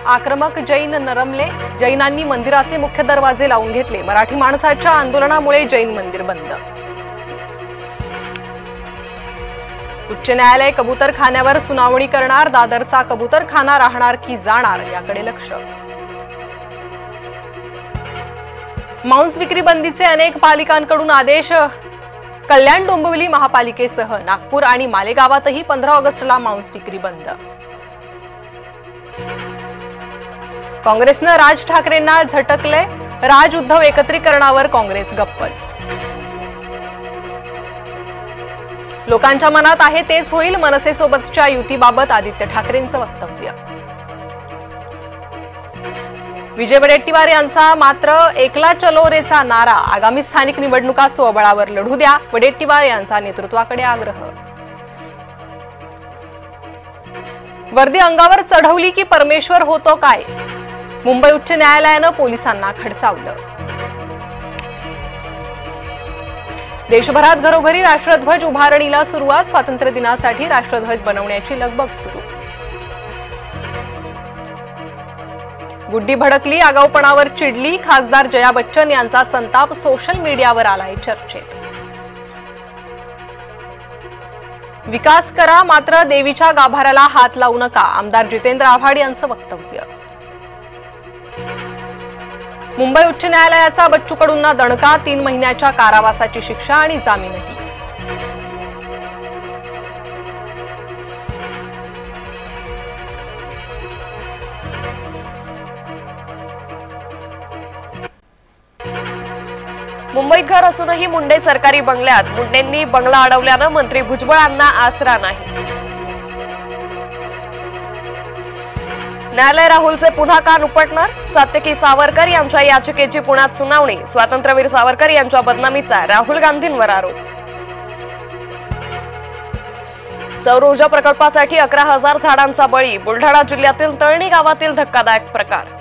आक्रमक जैन नरमले, जैनांनी मंदिराचे मुख्य दरवाजे लावून घेतले। मराठी माणसाच्या आंदोलनामुळे जैन मंदिर बंद। उच्च न्यायालय कबूतरखान्यावर सुनावणी करणार, दादरचा कबूतरखाना राहणार की जाणार याकडे लक्ष। मांस विक्री बंदीचे अनेक पालिकांकडून आदेश, कल्याण डोंबिवली महापालिकेसह नागपूर आणि मालेगावातही 15 ऑगस्टला मांस विक्री बंद। काँग्रेसनं राज ठाकरेंना झटकले, राज उद्धव एकत्रीकरणावर काँग्रेस गप्पच। लोकांच्या मनात आहे तेच होईल, मनसेसोबतच्या युतीबाबत आदित्य ठाकरेंचं वक्तव्य। विजय वडेट्टीवार यांचा मात्र एकला चलो रेचा नारा, आगामी स्थानिक निवडणुका स्वबळावर लढू द्या, वडेट्टीवार यांचा नेतृत्वाकडे आग्रह। वर्दी अंगावर चढवली की परमेश्वर होतो काय, मुंबई उच्च न्यायालयानं पोलिसांना खडसावलं। देशभरात घरोघरी राष्ट्रध्वज उभारणीला सुरुवात, स्वातंत्र्य दिनासाठी राष्ट्रध्वज बनवण्याची लगबग सुरू। गुड्डी भडकली, आगाऊपणावर चिडली, खासदार जया बच्चन यांचा संताप सोशल मीडियावर आलाय चर्चेत। विकास करा मात्र देवीच्या गाभाऱ्याला हात लावू नका, आमदार जितेंद्र आव्हाड यांचं वक्तव्य। मुंबई उच्च न्यायालयाचा बच्चू कडूंना दणका, 3 महिन्याच्या कारावासाची शिक्षा आणि जामीनही। मुंबईत घर असूनही मुंडे सरकारी बंगल्यात, मुंडेंनी बंगला अडवल्यानं मंत्री भुजबळांना आसरा नाही। न्यायालय राहुलचे पुन्हा कान उपटणार, सात्यकी सावरकर यांच्या याचिकेची पुण्यात सुनावणी, स्वातंत्र्यवीर सावरकर यांच्या बदनामीचा राहुल गांधींवर आरोप। सौर ऊर्जा प्रकल्पासाठी 11,000 झाडांचा बळी, बुलढाणा जिल्ह्यातील तळणी गावातील धक्कादायक प्रकार।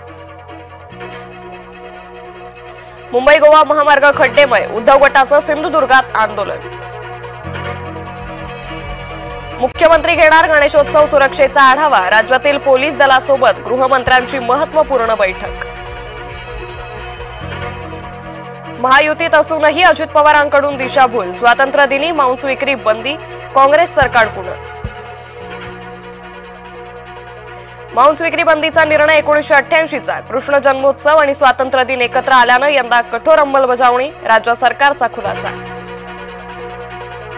मुंबई गोवा महामार्ग खड्डेमय, उद्धव गटाचं सिंधुदुर्गात आंदोलन। मुख्यमंत्री घेणार गणेशोत्सव सुरक्षेचा आढावा, राज्यातील पोलीस दलासोबत गृहमंत्र्यांची महत्त्वपूर्ण बैठक। महायुतीत असूनही अजित पवारांकडून दिशाभूल, स्वातंत्र्य दिनी मांस विक्री बंदी, काँग्रेस सरकारकडूनच। मांस विक्री बंदीचा निर्णय 1988चा, कृष्ण जन्मोत्सव आणि स्वातंत्र्य दिन एकत्र आल्यानं यंदा कठोर अंमलबजावणी, राज्य सरकारचा खुलासा।